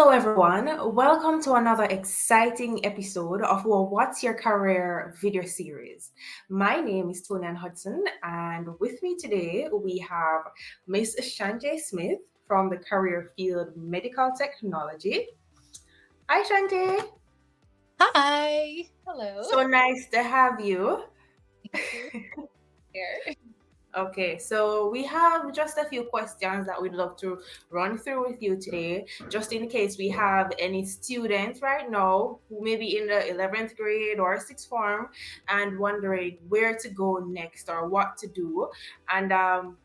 Hello, everyone. Welcome to another exciting episode of our What's Your Career video series. My name is Tony Hudson, and with me today we have Miss Shantay Smith from the career field Medical Technology. Hi, Shantay. Hi. Hello. So nice to have you. Thank you. Here. Okay, so we have just a few questions that we'd love to run through with you today, just in case we have any students right now who may be in the 11th grade or 6th form and wondering where to go next or what to do. And,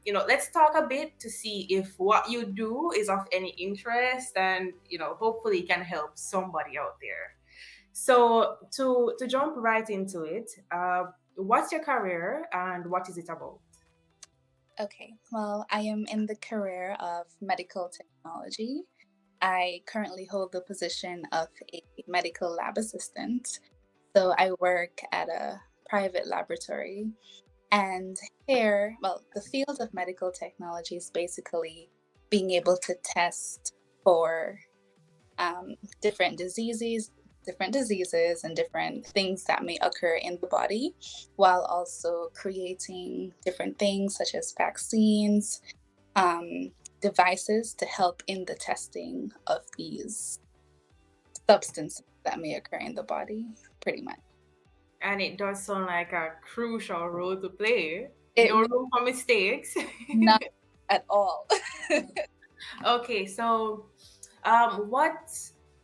let's talk a bit to see if what you do is of any interest and, hopefully can help somebody out there. So, to jump right into it, what's your career and what is it about? Okay. Well, I am in the career of medical technology. I currently hold the position of a medical lab assistant. So I work at a private laboratory. And here, well, the field of medical technology is basically being able to test for different diseases and different things that may occur in the body, while also creating different things such as vaccines, devices to help in the testing of these substances that may occur in the body, pretty much. And it does sound like a crucial role to play. It No really room for mistakes. not at all. Okay, so what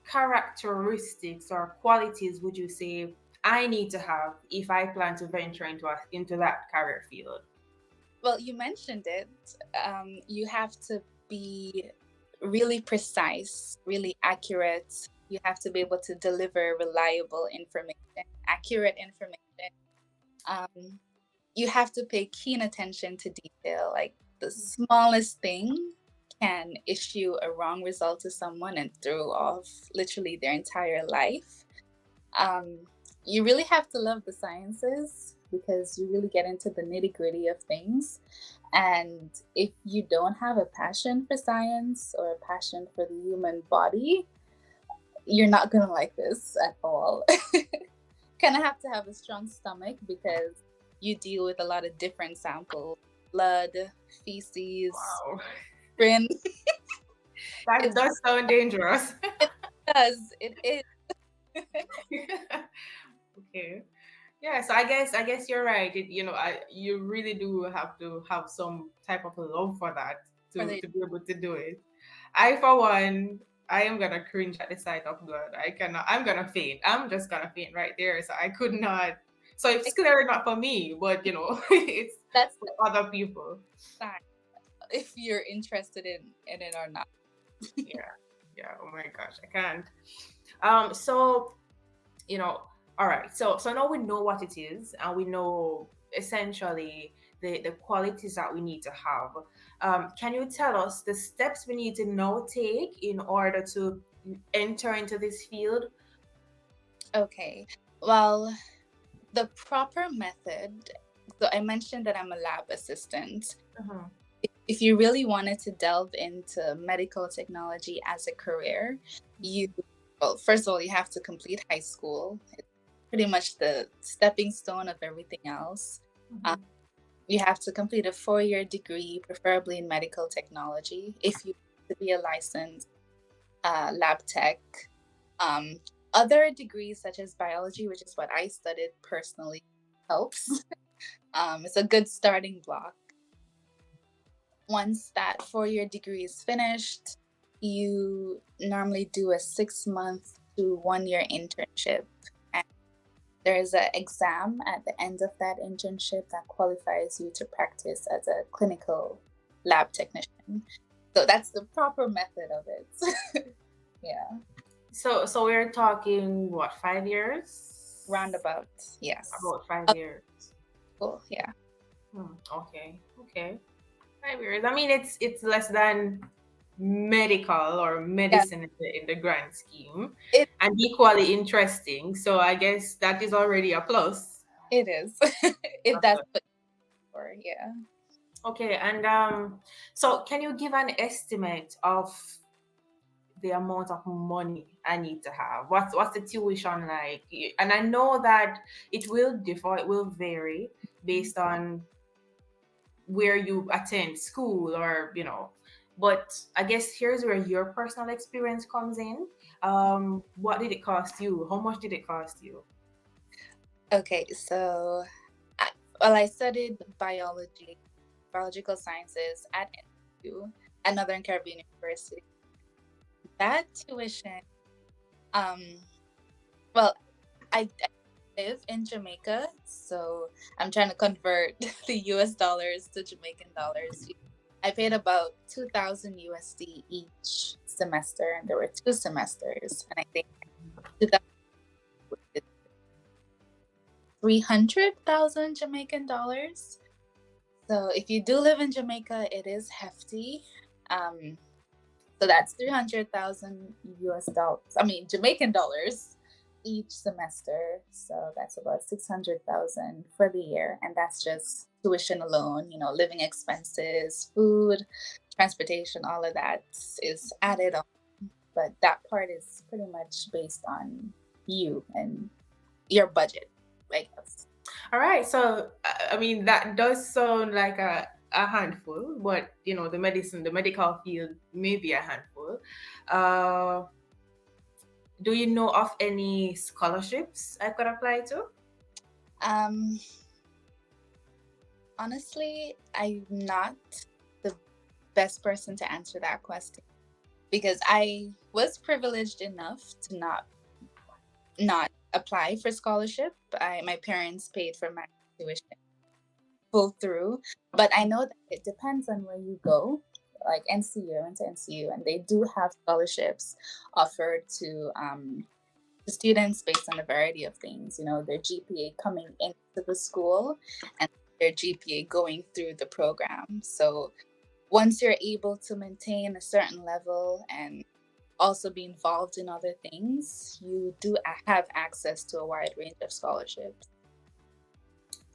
characteristics or qualities would you say I need to have if I plan to venture into that career field? Well, you mentioned it. You have to be really precise, really accurate. You have to be able to deliver reliable information, accurate information. You have to pay keen attention to detail. Like the smallest thing can issue a wrong result to someone and throw off literally their entire life. Um, you really have to love the sciences because you really get into the nitty gritty of things. And if you don't have a passion for science or a passion for the human body, you're not going to like this at all. Kind of have to have a strong stomach because you deal with a lot of different samples: blood, feces, Wow, urine. that It does sound dangerous. does. It is. Okay. Yeah, so I guess you're right. You really do have to have some type of love for that For to the, to be able to do it. I, for one, I am gonna cringe at the sight of blood. I cannot. I'm gonna faint. I'm just gonna faint right there. So I could not. So it's clearly not for me, but it's that's for the other people. sign if you're interested in it or not. Yeah, yeah. Oh my gosh, I can't. So you know, all right. So now we know what it is, and we know essentially the qualities that we need to have. Can you tell us the steps we need to now take in order to enter into this field? Okay. Well, the proper method. So I mentioned that I'm a lab assistant. Mhm. If you really wanted to delve into medical technology as a career, you well, first of all, you have to complete high school. It's pretty much the stepping stone of everything else. Um, Mhm. you have to complete a 4-year degree, preferably in medical technology, if you want to be a licensed lab tech. Um, Other degrees, such as biology, which is what I studied personally, helps. It's a good starting block. Once that 4-year degree is finished, you normally do a 6-month to 1-year internship. And there's an exam at the end of that internship that qualifies you to practice as a clinical lab technician. So that's the proper method of it. Yeah, So we're talking what, 5 years? roundabout. Yes. About five Of years. cool. Yeah. Okay. Okay. 5 years. I mean, it's less than medical or Yeah. medicine in the grand scheme, It and equally interesting. So I guess that is already a plus. it is. If that's what you're for. Yeah. Okay, and so can you give an estimate of the amount of money I need to have? What's the tuition like? And I know that it will differ, it will vary based on where you attend school, or but I guess here's where your personal experience comes in. What did it cost you? How much did it cost you? Okay, so I studied biological sciences at NU, at Northern Caribbean University. That tuition, um, well, I live in Jamaica, so I'm trying to convert the US dollars to Jamaican dollars. I paid about 2,000 USD each semester, and there were 2 semesters, and I think 2,000 was 300,000 Jamaican dollars. So if you do live in Jamaica, it is hefty. So that's 300,000 US dollars. I mean, Jamaican dollars each semester. So that's about 600,000 for the year. And that's just tuition alone, living expenses, food, transportation, all of that is added on. But that part is pretty much based on you and your budget, I guess. All right, so I mean that does sound like a handful, but the medical field may be a handful. Uh, do you know of any scholarships I could apply to? Um, Honestly, I'm not the best person to answer that question because I was privileged enough to not apply for scholarship. My parents paid for my tuition full through, but I know that it depends on where you go. Like NCU, I went to NCU, and they do have scholarships offered to students based on a variety of things. Their GPA coming into the school and their GPA going through the program. So once you're able to maintain a certain level and also be involved in other things, you do have access to a wide range of scholarships.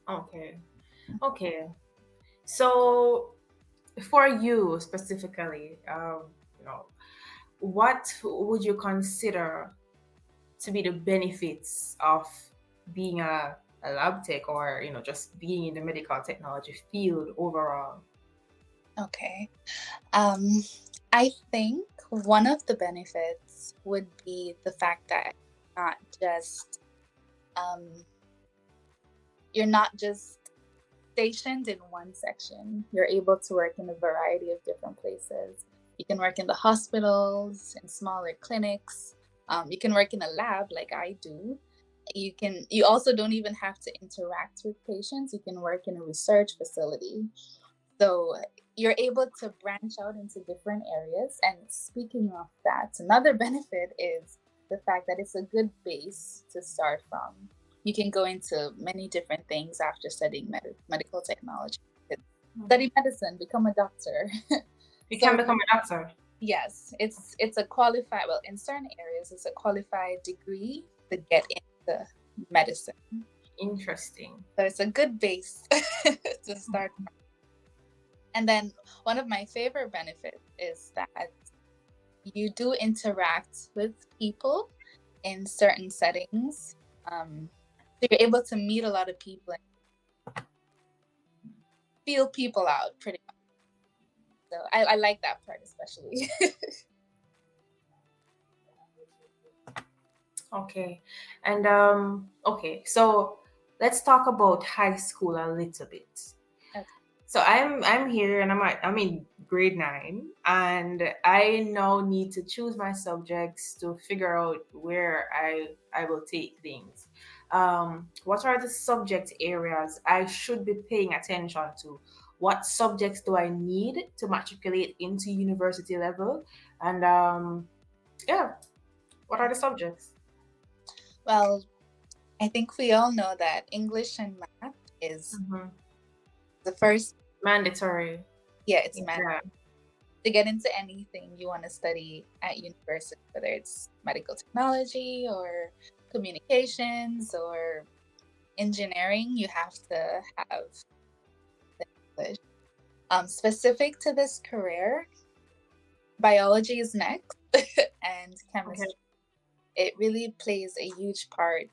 Okay. Okay. So for you specifically, what would you consider to be the benefits of being a lab tech, or just being in the medical technology field overall? Okay. Um, I think one of the benefits would be the fact that not just um, you're not just stationed in one section. You're able to work in a variety of different places. You can work in the hospitals, in smaller clinics. You can work in a lab like I do. You also don't even have to interact with patients. You can work in a research facility. So you're able to branch out into different areas. And speaking of that, another benefit is the fact that it's a good base to start from. You can go into many different things after studying medical technology. Study medicine, become a doctor. You So can become a doctor. yes, it's a qualified, well, in certain areas, it's a qualified degree to get into medicine. Interesting. So it's a good base to start from. And then one of my favorite benefits is that you do interact with people in certain settings. So you're able to meet a lot of people and feel people out pretty much. So I like that part especially. Okay. And okay, so let's talk about high school a little bit. Okay. So I'm here, and I'm in grade 9, and I now need to choose my subjects to figure out where I will take things. What are the subject areas I should be paying attention to? What subjects do I need to matriculate into university level? And yeah, what are the subjects? Well, I think we all know that English and math is Mm-hmm. the first, Mandatory. yeah, it's math. Yeah. To get into anything you want to study at university, whether it's medical technology or communications or engineering, you have to have the English. Specific to this career, biology is next. and Okay. chemistry. It really plays a huge part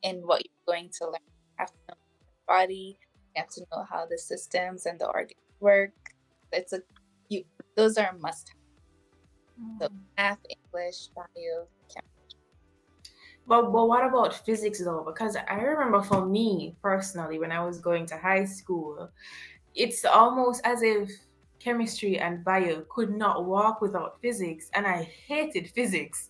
in what you're going to learn. You have to know your body, you have to know how the systems and the organs work. It's a you those are must have. So math, English, bio, chemistry. But what about physics though? Because I remember for me personally, when I was going to high school, it's almost as if chemistry and bio could not walk without physics, and I hated physics.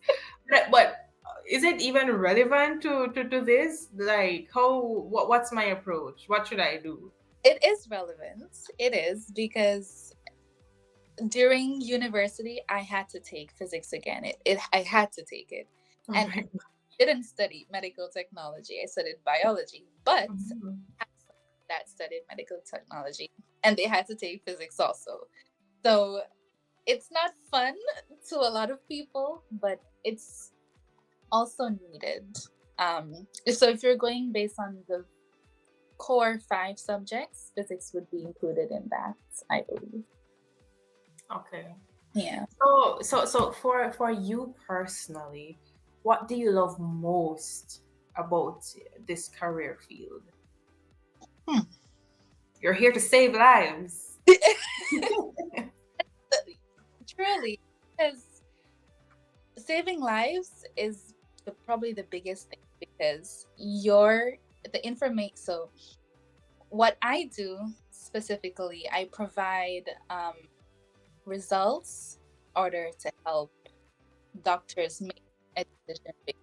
But is it even relevant to this? Like, what's my approach? What should I do? It is relevant. It is because during university I had to take physics again. It I had to take it. Oh And my didn't study medical technology. I studied biology, but God. I had some that studied medical technology, and they had to take physics also. So it's not fun to a lot of people, but it's also needed. So if you're going based on the core 5 subjects, physics would be included in that, I believe. Okay. Yeah. So for you personally, what do you love most about this career field? Hmm. You're here to save lives. Truly, because saving lives is probably the biggest thing because the information. So what I do specifically, I provide results in order to help doctors make a decision based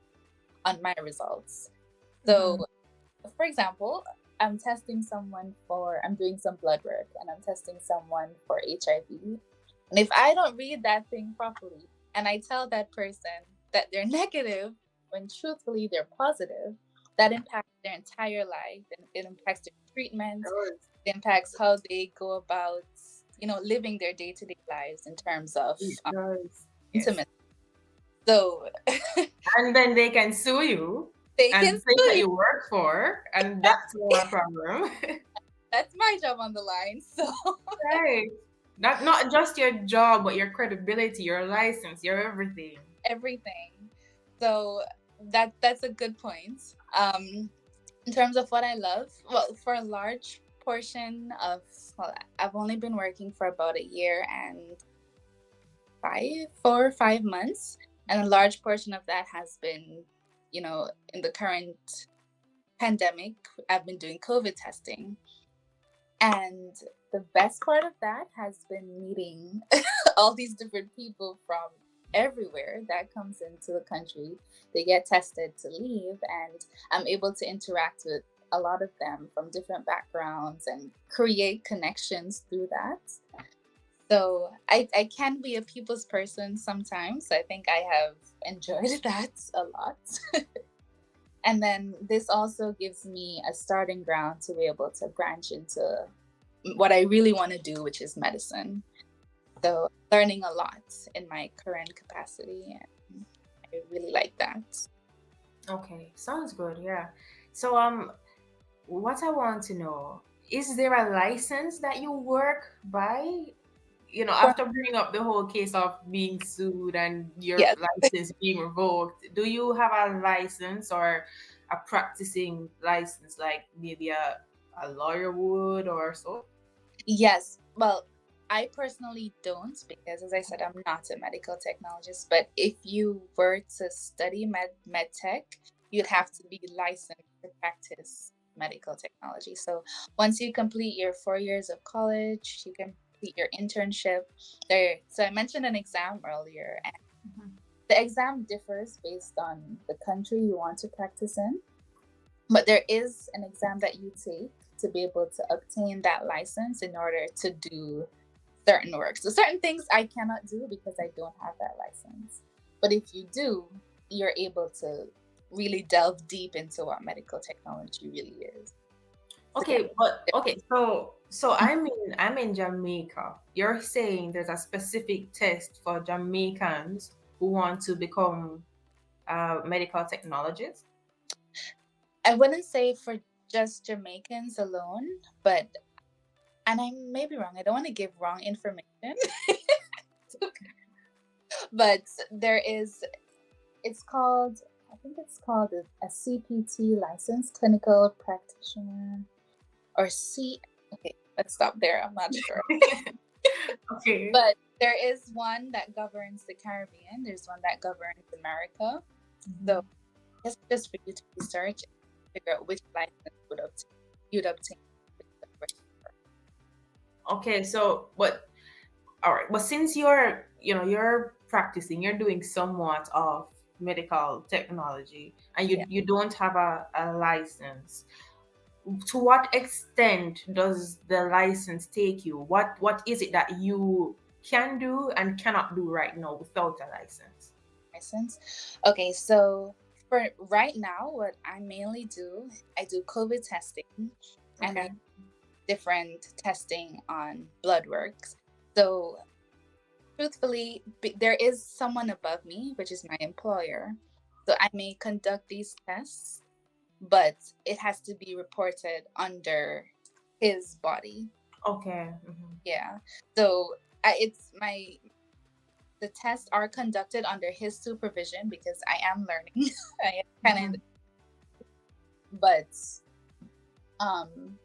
on my results. So, Mhm. for example, I'm doing some blood work and I'm testing someone for HIV. And if I don't read that thing properly and I tell that person that they're negative when truthfully they're positive, that impacts their entire life and it impacts their treatment, Does. it impacts how they go about, living their day-to-day lives in terms of It does. Yes. intimacy. So And then they can sue you they and can the place sue that you. you work for, and that's not a problem. That's my job on the line. So Right. Not just your job, but your credibility, your license, your everything. everything. So that's a good point. In terms of what I love, well, for a large portion of, well, I've only been working for about a year and 4 or 5 months, and a large portion of that has been, in the current pandemic, I've been doing COVID testing. And the best part of that has been meeting all these different people from everywhere that comes into the country. They get tested to leave, and I'm able to interact with a lot of them from different backgrounds and create connections through that. So I can be a people's person sometimes. I think I have enjoyed that a lot. And then this also gives me a starting ground to be able to branch into what I really want to do, which is medicine. So learning a lot in my current capacity, and I really like that. Okay, sounds good. Yeah. So what I want to know, is there a license that you work by? For After bringing up the whole case of being sued and your yes, license being revoked, do you have a license or a practicing license like maybe a lawyer would or so? yes. Well, I personally don't because, as I said, I'm not a medical technologist. But if you were to study med tech, you'd have to be licensed to practice medical technology. So once you complete your 4 years of college, you complete your internship. There. So I mentioned an exam earlier, and Mhm. the exam differs based on the country you want to practice in. But there is an exam that you take to be able to obtain that license in order to do certain work. So certain things I cannot do because I don't have that license. But if you do, you're able to really delve deep into what medical technology really is. So yeah. Okay, but okay, so I'm in Jamaica. You're saying there's a specific test for Jamaicans who want to become medical technologists? I wouldn't say for just Jamaicans alone, but, and I may be wrong, I don't want to give wrong information. But there is, it's called, I think it's called a CPT license, clinical practitioner, or C. Okay, let's stop there. I'm not sure. Okay. But there is one that governs the Caribbean. There's one that governs America. So it's just for you to research and figure out which license you'd obtain. Okay, so but all right, but since you're practicing, you're doing somewhat of medical technology, and you Yeah. you don't have a license. To what extent does the license take you? What is it that you can do and cannot do right now without a license? License. Okay, so for right now, what I mainly do, I do COVID testing, and I Okay. different testing on blood works. So truthfully, there is someone above me, which is my employer. So I may conduct these tests, but it has to be reported under his body. Okay. Yeah. So it's my the tests are conducted under his supervision because I am learning. I am kind of, but um,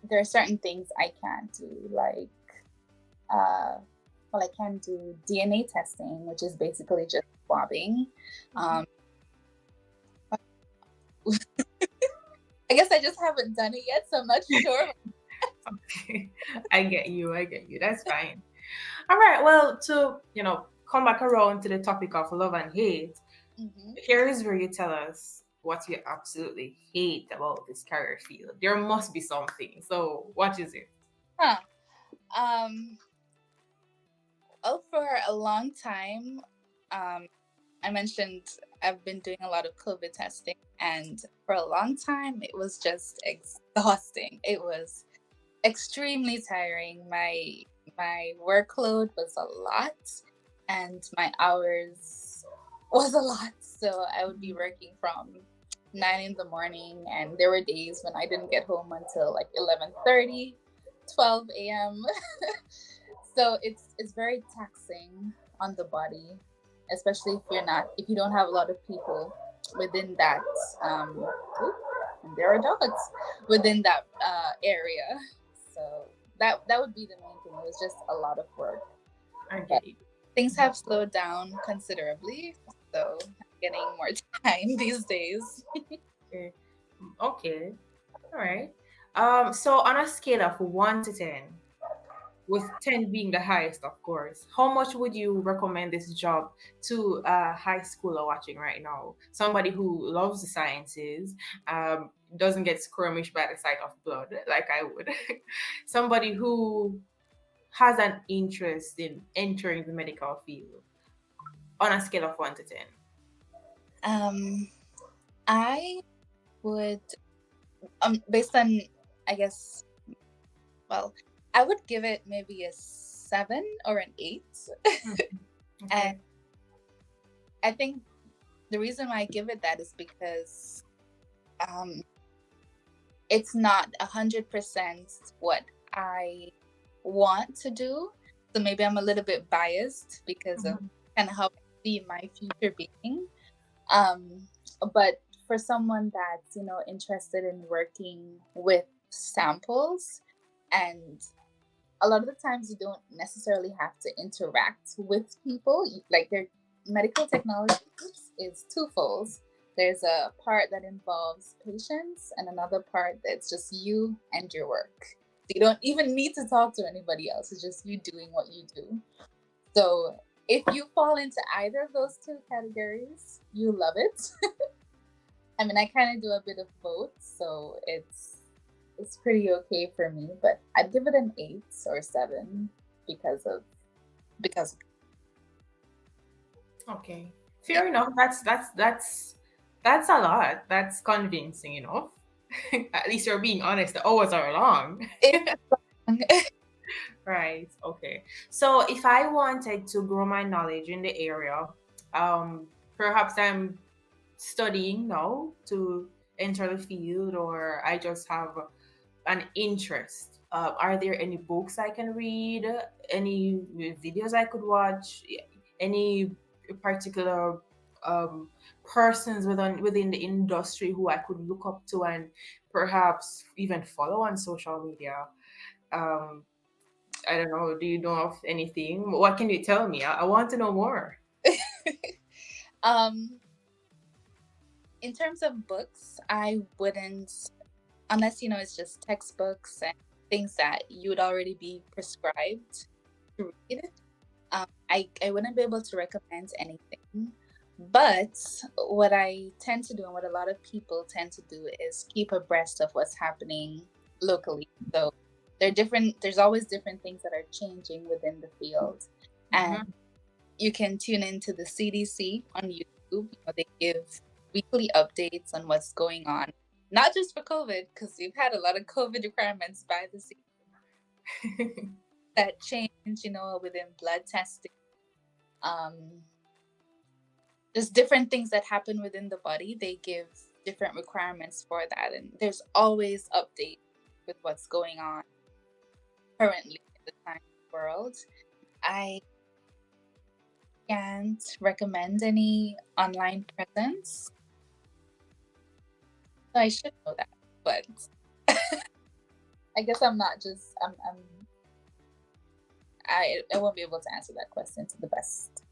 there are certain things I can't do, like well, I can do DNA testing, which is basically just swabbing. Um, I guess I just haven't done it yet, so I'm not sure. Okay. I get you. I get you. That's fine. All right. Well, to come back around to the topic of love and hate, Mm-hmm. here is where you tell us what you absolutely hate about this career field. There must be something. So, what is it? Huh. Um, well, for a long time, I mentioned I've been doing a lot of COVID testing, and for a long time, it was just exhausting. It was extremely tiring. My workload was a lot, and my hours was a lot. So I would be working from 9 in the morning, and there were days when I didn't get home until like 11:30, 12 a.m. So it's very taxing on the body, especially if you don't have a lot of people within that oop, and there are dogs within that area. So that would be the main thing. It was just a lot of work, I but get you. things have slowed down considerably, so I'm getting more time these days. Okay. Okay. All right. So on a scale of 1 to 10, with 10 being the highest, of course, how much would you recommend this job to a high schooler watching right now? Somebody who loves the sciences, doesn't get skirmished by the sight of blood like I would. Somebody who has an interest in entering the medical field on a scale of 1 to 10. Um, I would based on, I guess, well, I would give it maybe a 7 or an 8. Okay. And I think the reason why I give it that is because um, it's not 100% what I want to do. So maybe I'm a little bit biased because of Mhm. kind of how I see my future being. Um, but for someone that's, interested in working with samples, and a lot of the times you don't necessarily have to interact with people. Like their medical technology is twofold. There's a part that involves patients and another part that's just you and your work. You don't even need to talk to anybody else. It's just you doing what you do. So if you fall into either of those two categories, you love it. I mean, I kind of do a bit of both, so it's pretty okay for me. But I'd give it an 8 or 7 because of because of, Okay. yeah. Fair enough. That's a lot. That's convincing enough. At least you're being honest. The hours are long. It, Right. Okay. So if I wanted to grow my knowledge in the area, perhaps I'm studying now to enter the field, or I just have an interest. Are there any books I can read? Any videos I could watch? any particular um, persons within the industry who I could look up to and perhaps even follow on social media. Um, I don't know. Do you know of anything? What can you tell me? I want to know more. um, in terms of books, I wouldn't, unless it's just textbooks and things that you would already be prescribed to read. I wouldn't be able to recommend anything. But what I tend to do, and what a lot of people tend to do, is keep abreast of what's happening locally. So there's always different things that are changing within the field. Mm-hmm. And you can tune into the CDC on YouTube. They give weekly updates on what's going on, not just for COVID, because we've had a lot of COVID requirements by the CDC that change, within blood testing. Um, there's different things that happen within the body. They give different requirements for that, and there's always updates with what's going on currently in the science world. I can't recommend any online presence. I should know that, but I guess I'm not just I won't be able to answer that question to the best.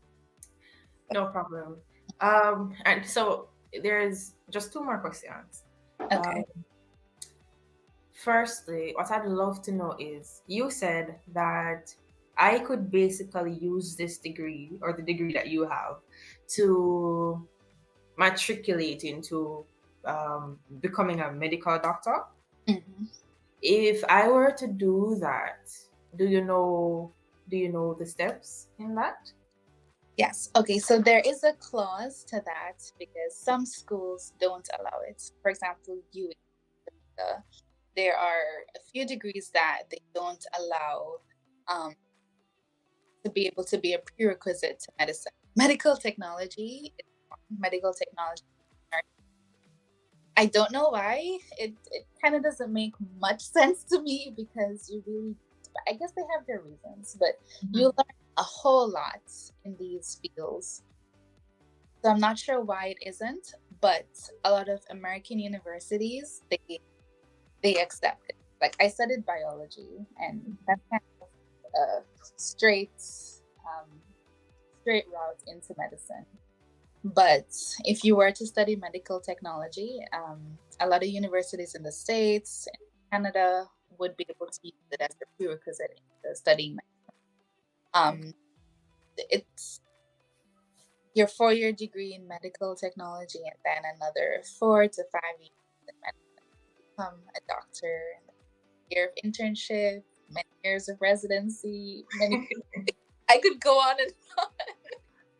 No problem. And so there's just two more questions. Um, Okay. Firstly, what I'd love to know is you said that I could basically use this degree or the degree that you have to matriculate into becoming a medical doctor. Mm-hmm. If I were to do that, do you know the steps in that? Yes. Okay. So there is a clause to that because some schools don't allow it. For example, there are a few degrees that they don't allow um, to be able to be a prerequisite to medicine. Medical technology, medical technology. I don't know why. It kind of doesn't make much sense to me because you really, I guess they have their reasons, but you Mhm. learn a whole lot in these fields. So I'm not sure why it isn't, but a lot of American universities, they accept it. Like I studied biology, and that's kind of a um, straight route into medicine. But if you were to study medical technology, a lot of universities in the States and Canada would be able to use it as a prerequisite into studying medicine. It's your 4-year degree in medical technology and then another 4 to 5 years in medicine to become a doctor, and a year of internship, many years of residency, many I could go on and on.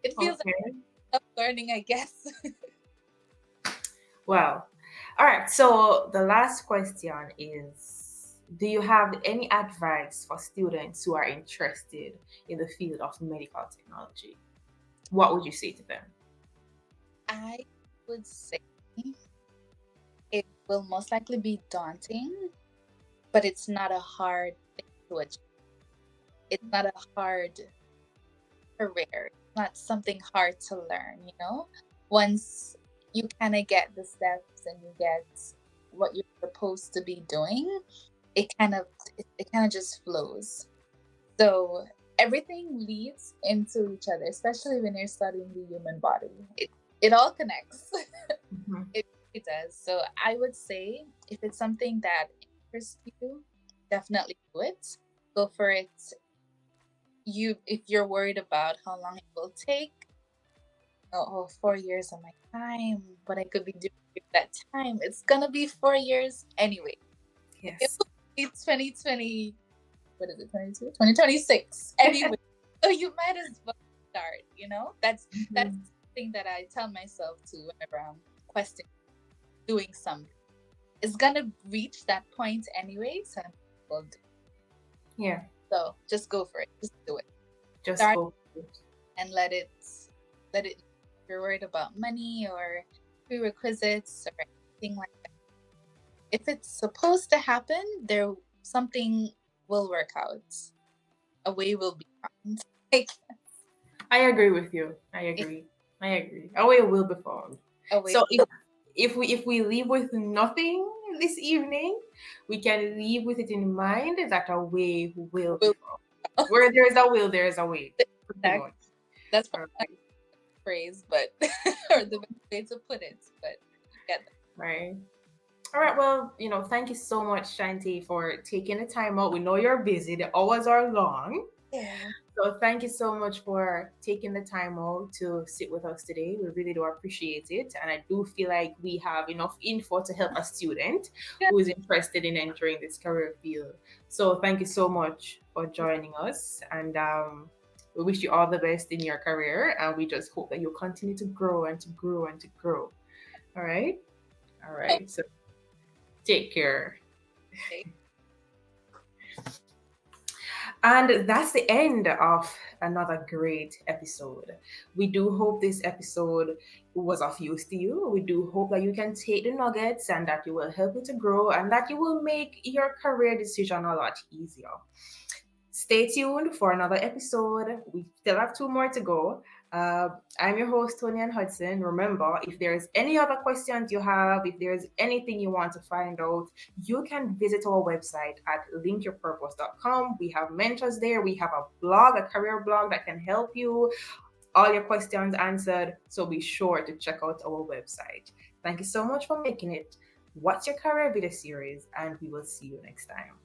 It feels like Okay. learning, I guess. Well, all right. So the last question is, do you have any advice for students who are interested in the field of medical technology? What would you say to them? I would say it will most likely be daunting, but it's not a hard thing to achieve. It's not a hard career. It's not something hard to learn. Once you kind of get the steps and you get what you're supposed to be doing, it kind of just flows. So everything leads into each other, especially when you're studying the human body. It all connects. Mhm. It does. So I would say if it's something that interests you, definitely do it. Go for it. If you're worried about how long it will take, 4 years of my time, what I could be doing with that time, it's gonna be 4 years anyway. It Yes. will be 2020. What is it? 22, 2026 anyway. So you might as well start. That's Mhm. something that I tell myself to whenever I'm questioning doing something. It's gonna reach that point anyway, so we'll do. Yeah. So just go for it. Just do it. Just Start go. For it. and let it. If you're worried about money or prerequisites or anything like that, if it's supposed to happen, something will work out. A way will be found. Like, I agree with you. I agree. I agree. A way will be found. Away So if we leave with nothing this evening, we can leave with it in mind that a way will be will found. Where there is a will, there is a way. Pretty that much. that's All probably not right. the phrase, but or the best way to put it. But yeah, Right. All right. Well, thank you so much, Shanti, for taking the time out. We know you're busy. The hours are long. yeah. So thank you so much for taking the time out to sit with us today. We really do appreciate it. And I do feel like we have enough info to help a student Yeah. who is interested in entering this career field. So thank you so much for joining us. And we wish you all the best in your career. And we just hope that you continue to grow and to grow and to grow. All right. All right. So take care. Okay. And that's the end of another great episode. We do hope this episode was of use to you. We do hope that you can take the nuggets and that you will help you to grow and that you will make your career decision a lot easier. Stay tuned for another episode. We still have two more to go. I'm your host, Tony and Hudson. Remember, if there's any other questions you have, if there's anything you want to find out, you can visit our website at linkyourpurpose.com. We have mentors there. We have a blog, a career blog that can help you all your questions answered. So be sure to check out our website. Thank you so much for making it. What's Your Career video series, and we will see you next time.